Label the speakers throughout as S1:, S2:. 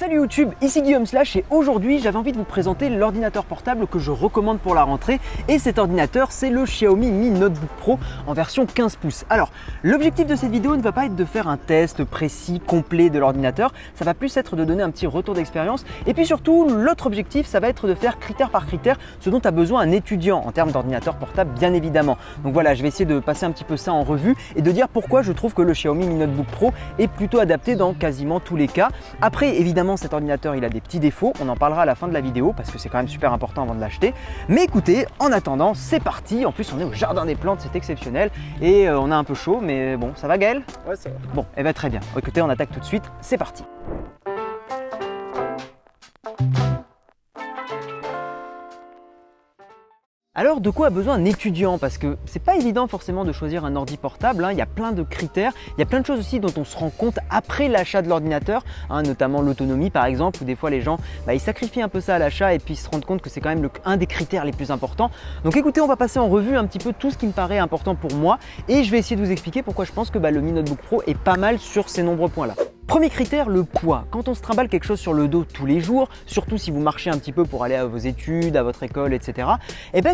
S1: Salut YouTube, ici Guillaume Slash et aujourd'hui j'avais envie de vous présenter l'ordinateur portable que je recommande pour la rentrée et cet ordinateur c'est le Xiaomi Mi Notebook Pro en version 15 pouces. Alors l'objectif de cette vidéo ne va pas être de faire un test précis, complet de l'ordinateur, ça va plus être de donner un petit retour d'expérience et puis surtout l'autre objectif ça va être de faire critère par critère ce dont a besoin un étudiant en termes d'ordinateur portable bien évidemment. Donc voilà, je vais essayer de passer un petit peu ça en revue et de dire pourquoi je trouve que le Xiaomi Mi Notebook Pro est plutôt adapté dans quasiment tous les cas. Après évidemment cet ordinateur il a des petits défauts, on en parlera à la fin de la vidéo parce que c'est quand même super important avant de l'acheter. Mais écoutez, en attendant, c'est parti. En plus on est au jardin des plantes, c'est exceptionnel et on a un peu chaud mais bon, ça va Gaël? Ouais, ça va. Bon, et bien très bien. Écoutez, on attaque tout de suite, c'est parti. Alors de quoi a besoin un étudiant? Parce que c'est pas évident forcément de choisir un ordi portable, il y a plein de critères, il y a plein de choses aussi dont on se rend compte après l'achat de l'ordinateur, notamment l'autonomie par exemple, où des fois les gens ils sacrifient un peu ça à l'achat et puis ils se rendent compte que c'est quand même un des critères les plus importants. Donc écoutez, on va passer en revue un petit peu tout ce qui me paraît important pour moi et je vais essayer de vous expliquer pourquoi je pense que le Mi Notebook Pro est pas mal sur ces nombreux points là. Premier critère, le poids. Quand on se trimballe quelque chose sur le dos tous les jours, surtout si vous marchez un petit peu pour aller à vos études, à votre école, etc.,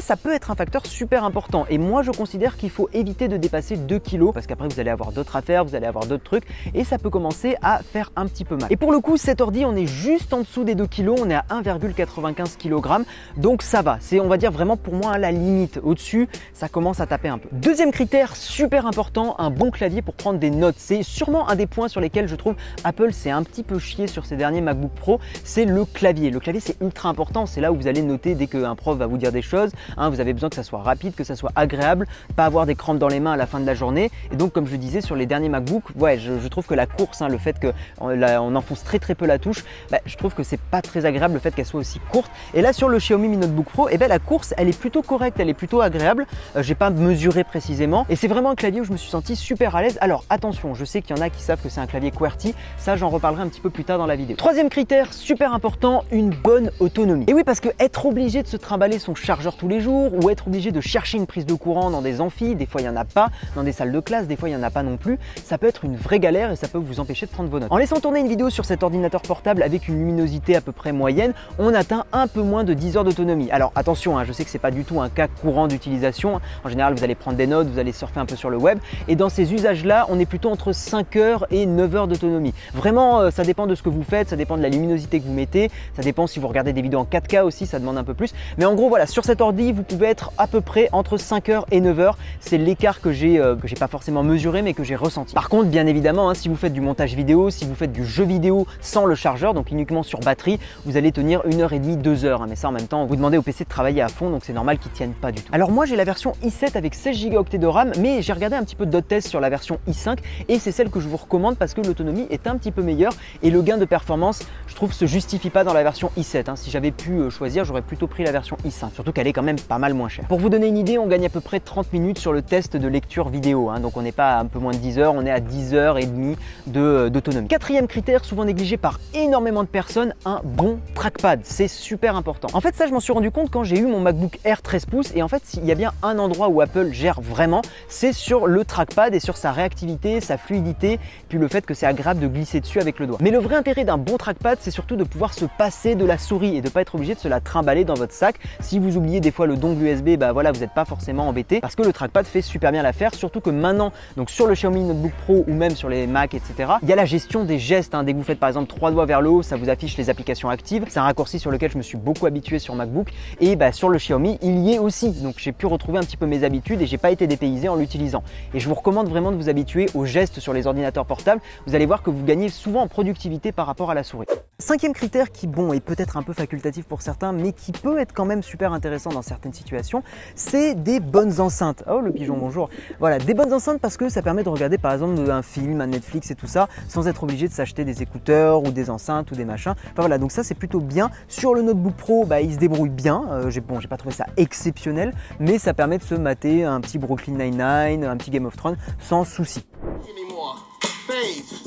S1: ça peut être un facteur super important. Et moi, je considère qu'il faut éviter de dépasser 2 kg parce qu'après, vous allez avoir d'autres affaires, vous allez avoir d'autres trucs et ça peut commencer à faire un petit peu mal. Et pour le coup, cet ordi, on est juste en dessous des 2 kg, on est à 1,95 kg, donc ça va. C'est, on va dire vraiment pour moi, la limite. Au-dessus, ça commence à taper un peu. Deuxième critère, super important, un bon clavier pour prendre des notes. C'est sûrement un des points sur lesquels je trouve Apple s'est un petit peu chié sur ces derniers MacBook Pro, c'est le clavier. Le clavier c'est ultra important, c'est là où vous allez noter dès qu'un prof va vous dire des choses, vous avez besoin que ça soit rapide, que ça soit agréable, pas avoir des crampes dans les mains à la fin de la journée. Et donc comme je le disais sur les derniers MacBook, je trouve que la course, le fait qu'on enfonce très peu la touche, je trouve que c'est pas très agréable le fait qu'elle soit aussi courte. Et là sur le Xiaomi Mi Notebook Pro, la course elle est plutôt correcte, elle est plutôt agréable, j'ai pas mesuré précisément et c'est vraiment un clavier où je me suis senti super à l'aise. Alors attention, je sais qu'il y en a qui savent que c'est un clavier QWERTY, ça j'en reparlerai un petit peu plus tard dans la vidéo. Troisième critère super important, une bonne autonomie. Et oui, parce que être obligé de se trimballer son chargeur tous les jours ou être obligé de chercher une prise de courant dans des amphis, des fois il n'y en a pas, dans des salles de classe, des fois il n'y en a pas non plus, ça peut être une vraie galère et ça peut vous empêcher de prendre vos notes. En laissant tourner une vidéo sur cet ordinateur portable avec une luminosité à peu près moyenne, on atteint un peu moins de 10 heures d'autonomie. Alors attention, je sais que c'est pas du tout un cas courant d'utilisation. En général, vous allez prendre des notes, vous allez surfer un peu sur le web et dans ces usages-là, on est plutôt entre 5 heures et 9 heures d'autonomie. Vraiment, ça dépend de ce que vous faites, ça dépend de la luminosité que vous mettez, ça dépend si vous regardez des vidéos en 4K aussi, ça demande un peu plus. Mais en gros, voilà, sur cet ordi, vous pouvez être à peu près entre 5 heures et 9 heures. C'est l'écart que j'ai pas forcément mesuré, mais que j'ai ressenti. Par contre, bien évidemment, si vous faites du montage vidéo, si vous faites du jeu vidéo sans le chargeur, donc uniquement sur batterie, vous allez tenir 1h30, 2 heures. Mais ça, en même temps, vous demandez au PC de travailler à fond, donc c'est normal qu'il ne tienne pas du tout. Alors moi, j'ai la version i7 avec 16 Go de RAM, mais j'ai regardé un petit peu d'autres tests sur la version i5 et c'est celle que je vous recommande parce que l'autonomie est un petit peu meilleure et le gain de performance, je trouve, se justifie pas dans la version i7. Si j'avais pu choisir, j'aurais plutôt pris la version i5, surtout qu'elle est quand même pas mal moins chère. Pour vous donner une idée, on gagne à peu près 30 minutes sur le test de lecture vidéo, donc on n'est pas à un peu moins de 10 heures, on est à 10 heures et demie d'autonomie. Quatrième critère, souvent négligé par énormément de personnes, un bon trackpad, c'est super important. En fait, ça je m'en suis rendu compte quand j'ai eu mon MacBook Air 13 pouces et en fait, s'il y a bien un endroit où Apple gère vraiment, c'est sur le trackpad et sur sa réactivité, sa fluidité, puis le fait que c'est agréable de glisser dessus avec le doigt. Mais le vrai intérêt d'un bon trackpad, c'est surtout de pouvoir se passer de la souris et de ne pas être obligé de se la trimballer dans votre sac. Si vous oubliez des fois le dongle USB, voilà, vous n'êtes pas forcément embêté parce que le trackpad fait super bien l'affaire, surtout que maintenant, donc sur le Xiaomi Notebook Pro ou même sur les Mac, etc., il y a la gestion des gestes. Dès que vous faites par exemple 3 doigts vers le haut, ça vous affiche les applications actives. C'est un raccourci sur lequel je me suis beaucoup habitué sur MacBook et sur le Xiaomi, il y est aussi. Donc j'ai pu retrouver un petit peu mes habitudes et j'ai pas été dépaysé en l'utilisant. Et je vous recommande vraiment de vous habituer aux gestes sur les ordinateurs portables. Vous allez voir que vous gagnez souvent en productivité par rapport à la souris. Cinquième critère qui, est peut-être un peu facultatif pour certains, mais qui peut être quand même super intéressant dans certaines situations, c'est des bonnes enceintes. Oh le pigeon, bonjour. Voilà, des bonnes enceintes parce que ça permet de regarder par exemple un film, un Netflix et tout ça, sans être obligé de s'acheter des écouteurs ou des enceintes ou des machins. Enfin voilà, donc ça c'est plutôt bien. Sur le Notebook Pro, il se débrouille bien. J'ai pas trouvé ça exceptionnel, mais ça permet de se mater un petit Brooklyn Nine-Nine, un petit Game of Thrones sans souci.
S2: Give me more faith.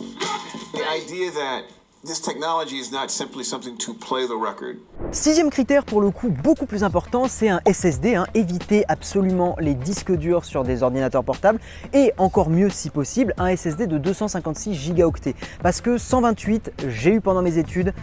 S2: The idea that This technology is not simply something to play the record.
S1: Sixième critère, pour le coup beaucoup plus important, c'est un SSD. Évitez absolument les disques durs sur des ordinateurs portables et encore mieux si possible un SSD de 256 Go. Parce que 128, j'ai eu pendant mes études,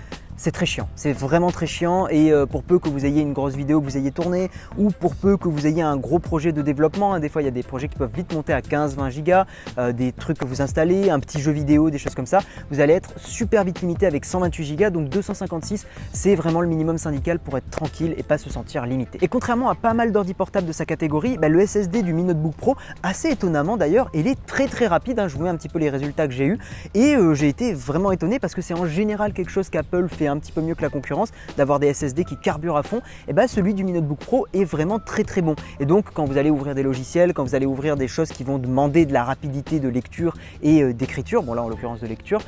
S1: c'est très chiant, c'est vraiment très chiant et pour peu que vous ayez une grosse vidéo que vous ayez tournée ou pour peu que vous ayez un gros projet de développement, des fois il y a des projets qui peuvent vite monter à 15-20 Go, des trucs que vous installez, un petit jeu vidéo, des choses comme ça, vous allez être super vite limité avec 128 Go, donc 256 c'est vraiment le minimum syndical pour être tranquille et pas se sentir limité. Et contrairement à pas mal d'ordi portables de sa catégorie, le SSD du Mi Notebook Pro, assez étonnamment d'ailleurs, il est très rapide, je vous mets un petit peu les résultats que j'ai eu et j'ai été vraiment étonné parce que c'est en général quelque chose qu'Apple fait un petit peu mieux que la concurrence, d'avoir des SSD qui carburent à fond. Et celui du Mi Notebook Pro est vraiment très bon. Et donc quand vous allez ouvrir des logiciels, quand vous allez ouvrir des choses qui vont demander de la rapidité de lecture et d'écriture, bon là en l'occurrence de lecture,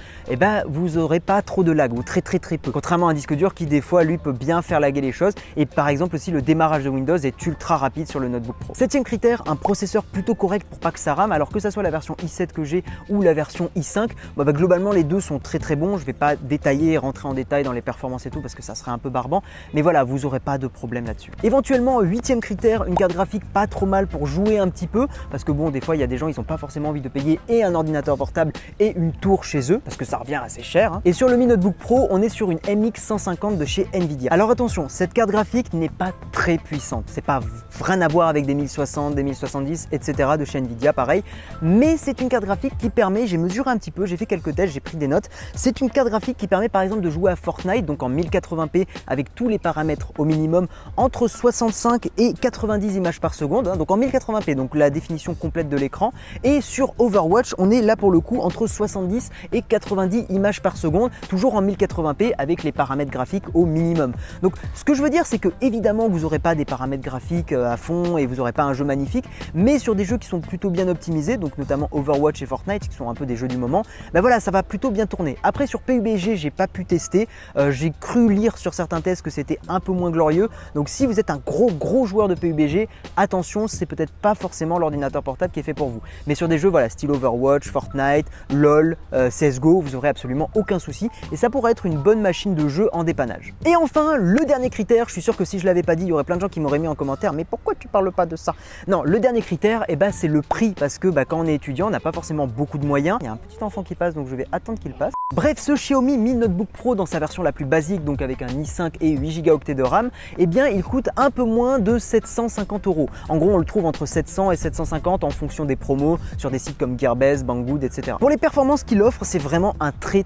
S1: vous n'aurez pas trop de lag ou très peu. Contrairement à un disque dur qui des fois lui peut bien faire laguer les choses et par exemple aussi le démarrage de Windows est ultra rapide sur le Notebook Pro. Septième critère, un processeur plutôt correct pour pas que ça rame, alors que ça soit la version i7 que j'ai ou la version i5, globalement les deux sont très bons. Je vais pas détailler et rentrer en détail dans les performances et tout parce que ça serait un peu barbant, mais voilà, vous n'aurez pas de problème là-dessus. Éventuellement, huitième critère, une carte graphique pas trop mal pour jouer un petit peu, parce que bon, des fois il y a des gens, ils n'ont pas forcément envie de payer et un ordinateur portable et une tour chez eux, parce que ça revient assez cher. Et sur le Mi Notebook Pro, on est sur une MX 150 de chez Nvidia. Alors attention, cette carte graphique n'est pas très puissante, c'est pas rien à voir avec des 1060, des 1070, etc. de chez Nvidia, pareil, mais c'est une carte graphique qui permet, j'ai mesuré un petit peu, j'ai fait quelques tests, j'ai pris des notes, c'est une carte graphique qui permet par exemple de jouer à Fortnite, donc en 1080p avec tous les paramètres au minimum, entre 65 et 90 images par seconde, donc en 1080p, donc la définition complète de l'écran. Et sur Overwatch, on est là pour le coup entre 70 et 90 images par seconde, toujours en 1080p avec les paramètres graphiques au minimum. Donc ce que je veux dire, c'est que évidemment vous n'aurez pas des paramètres graphiques à fond et vous n'aurez pas un jeu magnifique, mais sur des jeux qui sont plutôt bien optimisés, donc notamment Overwatch et Fortnite qui sont un peu des jeux du moment, voilà, ça va plutôt bien tourner. Après sur PUBG, j'ai pas pu tester, j'ai cru lire sur certains tests que c'était un peu moins glorieux, donc si vous êtes un gros joueur de PUBG, attention, c'est peut-être pas forcément l'ordinateur portable qui est fait pour vous. Mais sur des jeux voilà, style Overwatch, Fortnite, LOL, CSGO, vous aurez absolument aucun souci et ça pourrait être une bonne machine de jeu en dépannage. Et enfin, le dernier critère, je suis sûr que si je l'avais pas dit, il y aurait plein de gens qui m'auraient mis en commentaire, mais pourquoi tu parles pas de ça? Non, le dernier critère, c'est le prix, parce que quand on est étudiant, on n'a pas forcément beaucoup de moyens. Il y a un petit enfant qui passe, donc je vais attendre qu'il passe. Bref, ce Xiaomi Mi Notebook Pro dans sa version la plus basique, donc avec un i5 et 8 Go de RAM, il coûte un peu moins de 750 €. En gros, on le trouve entre 700 et 750 en fonction des promos sur des sites comme Gearbest, Banggood, etc. Pour les performances qu'il offre, c'est vraiment un très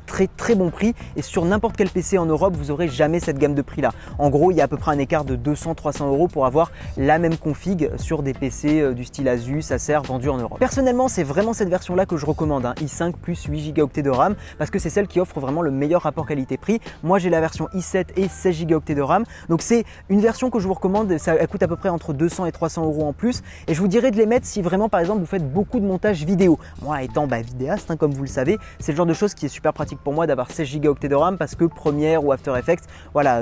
S1: bon prix et sur n'importe quel PC en Europe, vous n'aurez jamais cette gamme de prix là. En gros, il y a à peu près un écart de 200-300 € pour avoir la même config sur des PC du style Asus, Acer vendus en Europe. Personnellement, c'est vraiment cette version là que je recommande, i5 plus 8 Go de RAM, parce que c'est celle qui offre vraiment le meilleur rapport qualité-prix. Moi, j'ai la version i7 et 16 Go de RAM, donc c'est une version que je vous recommande. Elle coûte à peu près entre 200 et 300 € en plus, et je vous dirais de les mettre si vraiment par exemple vous faites beaucoup de montage vidéo. Moi étant vidéaste, comme vous le savez, c'est le genre de chose qui est super pratique pour moi d'avoir 16 Go de RAM, parce que Premiere ou After Effects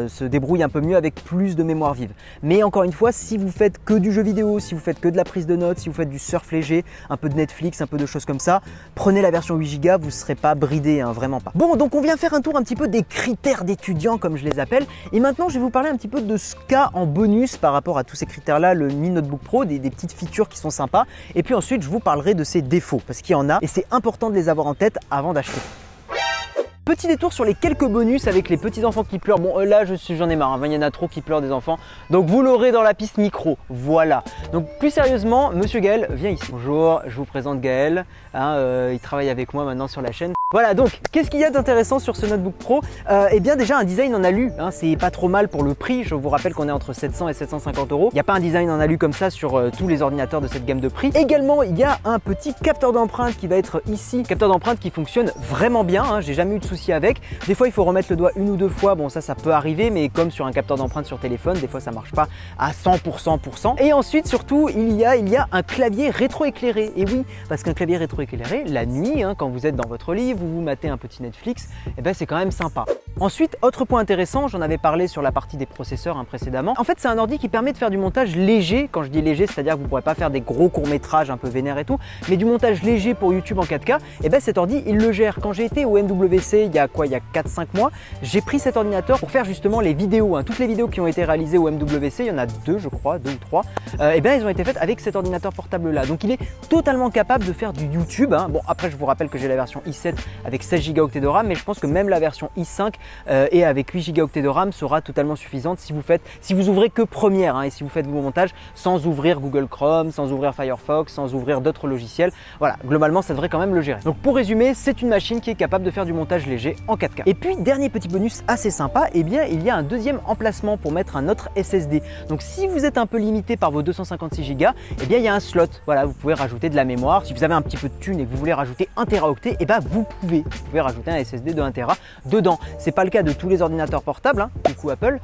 S1: se débrouille un peu mieux avec plus de mémoire vive. Mais encore une fois, si vous faites que du jeu vidéo, si vous faites que de la prise de notes, si vous faites du surf léger, un peu de Netflix, un peu de choses comme ça, prenez la version 8 Go, vous ne serez pas bridé, vraiment pas. Bon, donc on vient faire un tour un petit peu des critères d'étudiants comme je les appelle, et maintenant je vais vous parler un petit peu de ce qu'a en bonus par rapport à tous ces critères là le Mi Notebook Pro, des petites features qui sont sympas, et puis ensuite je vous parlerai de ses défauts, parce qu'il y en a et c'est important de les avoir en tête avant d'acheter. Petit détour sur les quelques bonus avec les petits enfants qui pleurent. Bon là j'en ai marre, il y en a trop qui pleurent des enfants. Donc vous l'aurez dans la piste micro, voilà. Donc plus sérieusement, monsieur Gaël, viens ici. Bonjour, je vous présente Gaël, il travaille avec moi maintenant sur la chaîne. Voilà, donc qu'est-ce qu'il y a d'intéressant sur ce Notebook Pro? Eh bien déjà un design en alu, c'est pas trop mal pour le prix. Je vous rappelle qu'on est entre 700 et 750 €. Il n'y a pas un design en alu comme ça sur tous les ordinateurs de cette gamme de prix. Également, il y a un petit capteur d'empreinte qui va être ici, capteur d'empreinte qui fonctionne vraiment bien, j'ai jamais eu de souci avec. Des fois il faut remettre le doigt une ou deux fois, bon ça peut arriver, mais comme sur un capteur d'empreinte sur téléphone, des fois ça marche pas à 100%. Et ensuite surtout il y a un clavier rétroéclairé. Et oui, parce qu'un clavier rétroéclairé, la nuit, quand vous êtes dans votre lit, vous matez un petit Netflix, c'est quand même sympa. Ensuite, autre point intéressant, j'en avais parlé sur la partie des processeurs précédemment. En fait, c'est un ordi qui permet de faire du montage léger. Quand je dis léger, c'est-à-dire que vous ne pourrez pas faire des gros courts-métrages un peu vénères et tout, mais du montage léger pour YouTube en 4K. Et ben cet ordi, il le gère. Quand j'ai été au MWC il y a 4-5 mois, j'ai pris cet ordinateur pour faire justement les vidéos. Toutes les vidéos qui ont été réalisées au MWC, il y en a 2 je crois, 2 ou 3, et bien elles ont été faites avec cet ordinateur portable là. Donc il est totalement capable de faire du YouTube. Bon, après je vous rappelle que j'ai la version i7 avec 16 Go de RAM, mais je pense que même la version i5 et avec 8 Go de RAM sera totalement suffisante si vous ouvrez que Premiere et si vous faites vos montages sans ouvrir Google Chrome, sans ouvrir Firefox, sans ouvrir d'autres logiciels. Voilà, globalement ça devrait quand même le gérer. Donc pour résumer, c'est une machine qui est capable de faire du montage léger en 4K. Et puis dernier petit bonus assez sympa, eh bien il y a un deuxième emplacement pour mettre un autre SSD. Donc si vous êtes un peu limité par vos 256 Go, eh bien il y a un slot. Voilà, vous pouvez rajouter de la mémoire. Si vous avez un petit peu de thune et que vous voulez rajouter 1 Teraoctet, eh bien vous pouvez rajouter un SSD de 1 Tera dedans. C'est pas le cas de tous les ordinateurs portables, coucou Apple,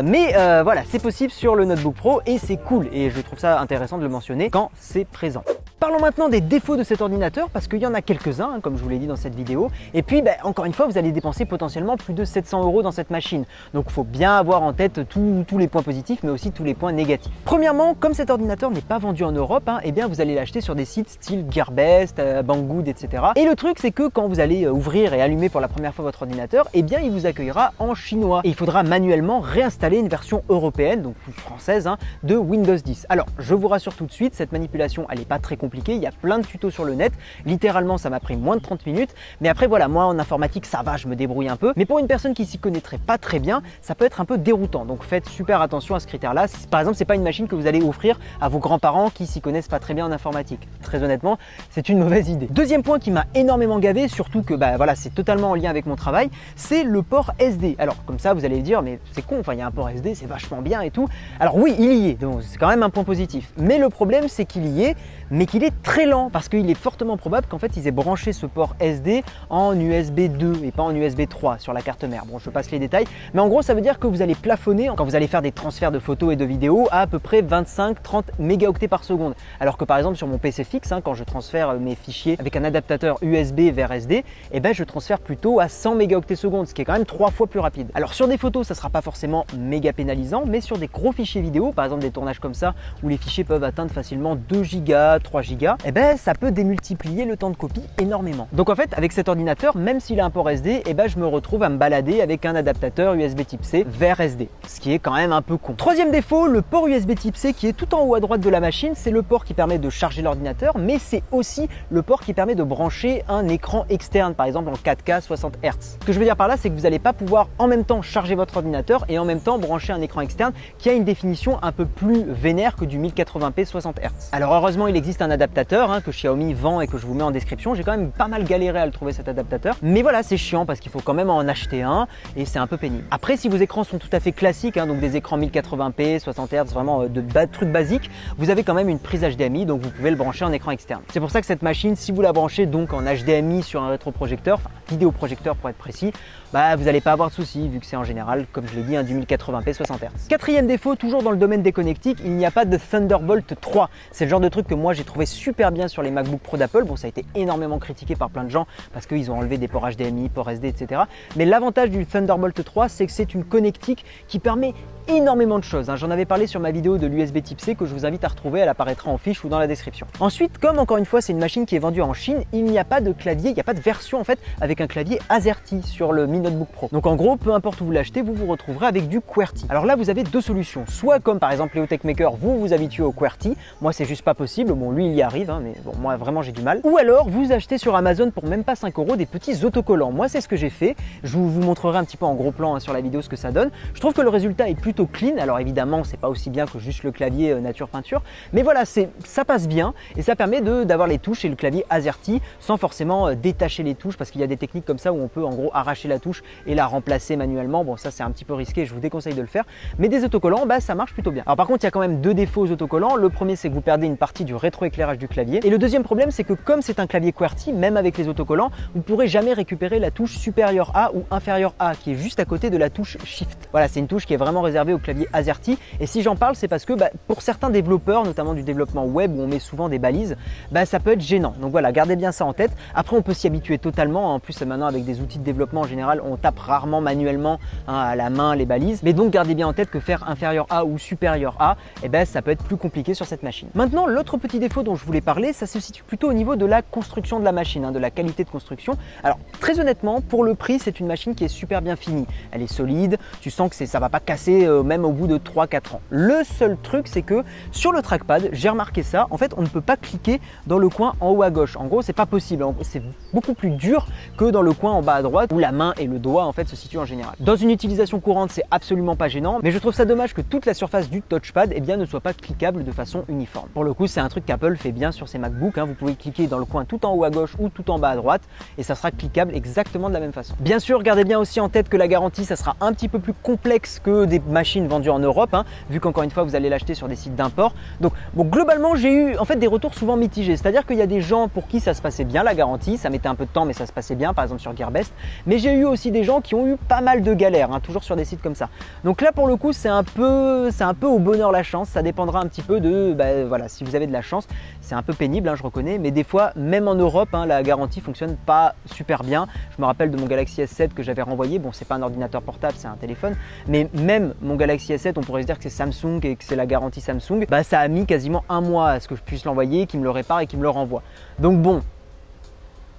S1: mais voilà, c'est possible sur le Notebook Pro et c'est cool et je trouve ça intéressant de le mentionner quand c'est présent. Parlons maintenant des défauts de cet ordinateur parce qu'il y en a quelques-uns, comme je vous l'ai dit dans cette vidéo. Et puis, encore une fois, vous allez dépenser potentiellement plus de 700 € dans cette machine. Donc, il faut bien avoir en tête tous les points positifs, mais aussi tous les points négatifs. Premièrement, comme cet ordinateur n'est pas vendu en Europe, eh bien, vous allez l'acheter sur des sites style Gearbest, Banggood, etc. Et le truc, c'est que quand vous allez ouvrir et allumer pour la première fois votre ordinateur, eh bien, il vous accueillera en chinois. Et il faudra manuellement réinstaller une version européenne, donc française, de Windows 10. Alors, je vous rassure tout de suite, cette manipulation, elle n'est pas très compliqué, il y a plein de tutos sur le net, littéralement ça m'a pris moins de 30 minutes, mais après voilà, moi en informatique ça va, je me débrouille un peu, mais pour une personne qui s'y connaîtrait pas très bien, ça peut être un peu déroutant, donc faites super attention à ce critère là. Par exemple, c'est pas une machine que vous allez offrir à vos grands-parents qui s'y connaissent pas très bien en informatique, très honnêtement c'est une mauvaise idée. Deuxième point qui m'a énormément gavé, surtout que voilà, c'est totalement en lien avec mon travail, c'est le port SD. Alors comme ça vous allez dire, mais c'est con, enfin il y a un port SD, c'est vachement bien et tout. Alors oui, il y est, donc c'est quand même un point positif, mais le problème c'est qu'il y est, mais qu'il est très lent parce qu'il est fortement probable qu'en fait ils aient branché ce port SD en USB 2 et pas en USB 3 sur la carte mère. Bon, je passe les détails, mais en gros ça veut dire que vous allez plafonner quand vous allez faire des transferts de photos et de vidéos à peu près 25-30 mégaoctets par seconde. Alors que par exemple sur mon PC fixe, quand je transfère mes fichiers avec un adaptateur USB vers SD, eh ben je transfère plutôt à 100 mégaoctets seconde, ce qui est quand même 3 fois plus rapide. Alors sur des photos ça sera pas forcément méga pénalisant, mais sur des gros fichiers vidéo, par exemple des tournages comme ça où les fichiers peuvent atteindre facilement 2 Go, 3 Go, eh ben ça peut démultiplier le temps de copie énormément. Donc en fait avec cet ordinateur, même s'il a un port SD, eh ben je me retrouve à me balader avec un adaptateur USB type C vers SD, ce qui est quand même un peu con. Troisième défaut, le port USB type C qui est tout en haut à droite de la machine, c'est le port qui permet de charger l'ordinateur, mais c'est aussi le port qui permet de brancher un écran externe, par exemple en 4K 60 Hz. Ce que je veux dire par là, c'est que vous n'allez pas pouvoir en même temps charger votre ordinateur et en même temps brancher un écran externe qui a une définition un peu plus vénère que du 1080p 60 Hz. Alors heureusement il existe un adaptateur que Xiaomi vend et que je vous mets en description. J'ai quand même pas mal galéré à le trouver cet adaptateur, mais voilà, c'est chiant parce qu'il faut quand même en acheter un et c'est un peu pénible. Après, si vos écrans sont tout à fait classiques, donc des écrans 1080p 60 Hz, vraiment de trucs basiques, vous avez quand même une prise HDMI, donc vous pouvez le brancher en écran externe. C'est pour ça que cette machine, si vous la branchez donc en HDMI sur un rétroprojecteur, enfin vidéoprojecteur pour être précis, vous n'allez pas avoir de soucis vu que c'est en général, comme je l'ai dit, du 1080p 60 Hz. Quatrième défaut, toujours dans le domaine des connectiques, il n'y a pas de Thunderbolt 3. C'est le genre de truc que moi j'ai trouvé super bien sur les MacBook Pro d'Apple. Bon, ça a été énormément critiqué par plein de gens parce qu'ils ont enlevé des ports HDMI, ports SD, etc. Mais l'avantage du Thunderbolt 3, c'est que c'est une connectique qui permet énormément de choses. J'en avais parlé sur ma vidéo de l'USB type C que je vous invite à retrouver, elle apparaîtra en fiche ou dans la description. Ensuite, comme encore une fois c'est une machine qui est vendue en Chine, il n'y a pas de clavier, il n'y a pas de version en fait avec un clavier AZERTY sur le Mi Notebook Pro. Donc en gros, peu importe où vous l'achetez, vous vous retrouverez avec du QWERTY. Alors là, vous avez deux solutions. Soit comme par exemple Léo Techmaker, vous vous habituez au QWERTY. Moi, c'est juste pas possible. Bon, lui, il y arrive, mais bon, moi vraiment j'ai du mal. Ou alors, vous achetez sur Amazon pour même pas 5 € des petits autocollants. Moi, c'est ce que j'ai fait. Je vous montrerai un petit peu en gros plan sur la vidéo ce que ça donne. Je trouve que le résultat est plutôt clean. Alors évidemment, c'est pas aussi bien que juste le clavier nature peinture, mais voilà, ça passe bien et ça permet d'avoir les touches et le clavier AZERTY sans forcément détacher les touches, parce qu'il y a des techniques comme ça où on peut en gros arracher la touche et la remplacer manuellement. Bon, ça c'est un petit peu risqué, je vous déconseille de le faire, mais des autocollants, ça marche plutôt bien. Alors par contre, il y a quand même deux défauts aux autocollants. Le premier, c'est que vous perdez une partie du rétroéclairage du clavier, et le deuxième problème, c'est que comme c'est un clavier QWERTY, même avec les autocollants, vous ne pourrez jamais récupérer la touche supérieure A ou inférieure A qui est juste à côté de la touche Shift. Voilà, c'est une touche qui est vraiment réservée réservé au clavier AZERTY. Et si j'en parle, c'est parce que pour certains développeurs, notamment du développement web où on met souvent des balises, ça peut être gênant. Donc voilà, gardez bien ça en tête. Après, on peut s'y habituer totalement. En plus, maintenant avec des outils de développement en général, on tape rarement manuellement à la main les balises. Mais donc gardez bien en tête que faire inférieur à ou supérieur à, ça peut être plus compliqué sur cette machine. Maintenant, l'autre petit défaut dont je voulais parler, ça se situe plutôt au niveau de la construction de la machine, de la qualité de construction. Alors très honnêtement, pour le prix, c'est une machine qui est super bien finie. Elle est solide, tu sens que ça va pas casser même au bout de 3-4 ans. Le seul truc, c'est que sur le trackpad, j'ai remarqué ça, en fait on ne peut pas cliquer dans le coin en haut à gauche. En gros, c'est pas possible, c'est beaucoup plus dur que dans le coin en bas à droite où la main et le doigt en fait se situent en général. Dans une utilisation courante, c'est absolument pas gênant, mais je trouve ça dommage que toute la surface du touchpad ne soit pas cliquable de façon uniforme. Pour le coup, c'est un truc qu'Apple fait bien sur ses MacBooks, vous pouvez cliquer dans le coin tout en haut à gauche ou tout en bas à droite et ça sera cliquable exactement de la même façon. Bien sûr, gardez bien aussi en tête que la garantie, ça sera un petit peu plus complexe que des machines vendues en Europe, vu qu'encore une fois, vous allez l'acheter sur des sites d'import. Donc bon, globalement, j'ai eu en fait des retours souvent mitigés, c'est-à-dire qu'il y a des gens pour qui ça se passait bien la garantie, ça mettait un peu de temps mais ça se passait bien, par exemple sur Gearbest, mais j'ai eu aussi des gens qui ont eu pas mal de galères, toujours sur des sites comme ça. Donc là, pour le coup, c'est un peu au bonheur la chance, ça dépendra un petit peu de, voilà, si vous avez de la chance, c'est un peu pénible, je reconnais, mais des fois, même en Europe, la garantie fonctionne pas super bien. Je me rappelle de mon Galaxy S7 que j'avais renvoyé, bon, c'est pas un ordinateur portable, c'est un téléphone, mais même mon Galaxy S7, on pourrait se dire que c'est Samsung et que c'est la garantie Samsung, ça a mis quasiment un mois à ce que je puisse l'envoyer, qu'il me le répare et qu'il me le renvoie. Donc bon.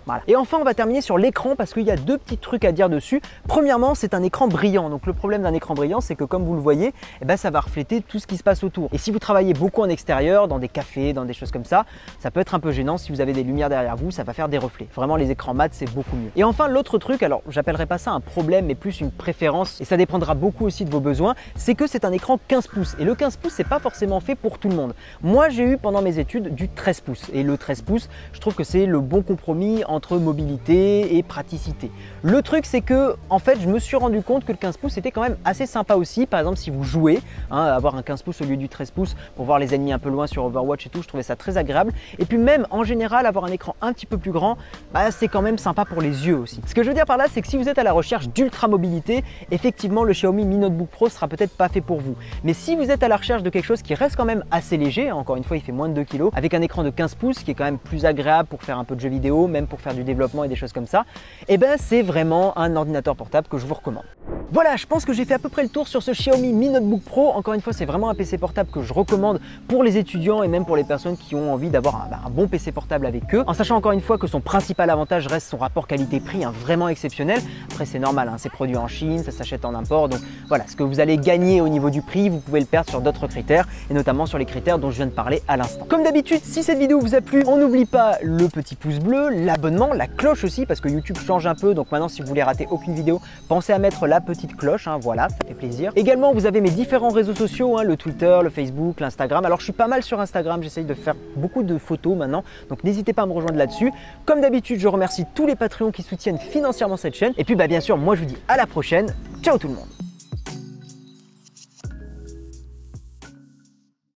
S1: Voilà. Et enfin, on va terminer sur l'écran parce qu'il y a deux petits trucs à dire dessus. Premièrement, c'est un écran brillant. Donc le problème d'un écran brillant, c'est que comme vous le voyez, ça va refléter tout ce qui se passe autour. Et si vous travaillez beaucoup en extérieur, dans des cafés, dans des choses comme ça, ça peut être un peu gênant. Si vous avez des lumières derrière vous, ça va faire des reflets. Vraiment, les écrans mat, c'est beaucoup mieux. Et enfin, l'autre truc, alors j'appellerai pas ça un problème, mais plus une préférence, et ça dépendra beaucoup aussi de vos besoins, c'est que c'est un écran 15 pouces. Et le 15 pouces, c'est pas forcément fait pour tout le monde. Moi, j'ai eu pendant mes études du 13 pouces. Et le 13 pouces, je trouve que c'est le bon compromis entre mobilité et praticité. Le truc, c'est que en fait, je me suis rendu compte que le 15 pouces était quand même assez sympa aussi. Par exemple, si vous jouez, avoir un 15 pouces au lieu du 13 pouces pour voir les ennemis un peu loin sur Overwatch et tout, je trouvais ça très agréable. Et puis même en général, avoir un écran un petit peu plus grand, c'est quand même sympa pour les yeux aussi. Ce que je veux dire par là, c'est que si vous êtes à la recherche d'ultra mobilité, effectivement, le Xiaomi Mi Notebook Pro sera peut-être pas fait pour vous. Mais si vous êtes à la recherche de quelque chose qui reste quand même assez léger, encore une fois, il fait moins de 2 kg, avec un écran de 15 pouces qui est quand même plus agréable pour faire un peu de jeux vidéo, même pour faire du développement et des choses comme ça, c'est vraiment un ordinateur portable que je vous recommande. Voilà, je pense que j'ai fait à peu près le tour sur ce Xiaomi Mi Notebook Pro. Encore une fois, c'est vraiment un PC portable que je recommande pour les étudiants et même pour les personnes qui ont envie d'avoir un bon PC portable avec eux. En sachant encore une fois que son principal avantage reste son rapport qualité-prix, vraiment exceptionnel. Après, c'est normal, c'est produit en Chine, ça s'achète en import. Donc voilà, ce que vous allez gagner au niveau du prix, vous pouvez le perdre sur d'autres critères et notamment sur les critères dont je viens de parler à l'instant. Comme d'habitude, si cette vidéo vous a plu, on n'oublie pas le petit pouce bleu, l'abonnement, la cloche aussi parce que YouTube change un peu. Donc maintenant, si vous voulez rater aucune vidéo, pensez à mettre la petite cloche, voilà, ça fait plaisir. Également, vous avez mes différents réseaux sociaux, le Twitter, le Facebook, l'Instagram. Alors, je suis pas mal sur Instagram, j'essaye de faire beaucoup de photos maintenant, donc n'hésitez pas à me rejoindre là-dessus. Comme d'habitude, je remercie tous les Patreons qui soutiennent financièrement cette chaîne. Et puis, bien sûr, moi, je vous dis à la prochaine. Ciao tout le monde!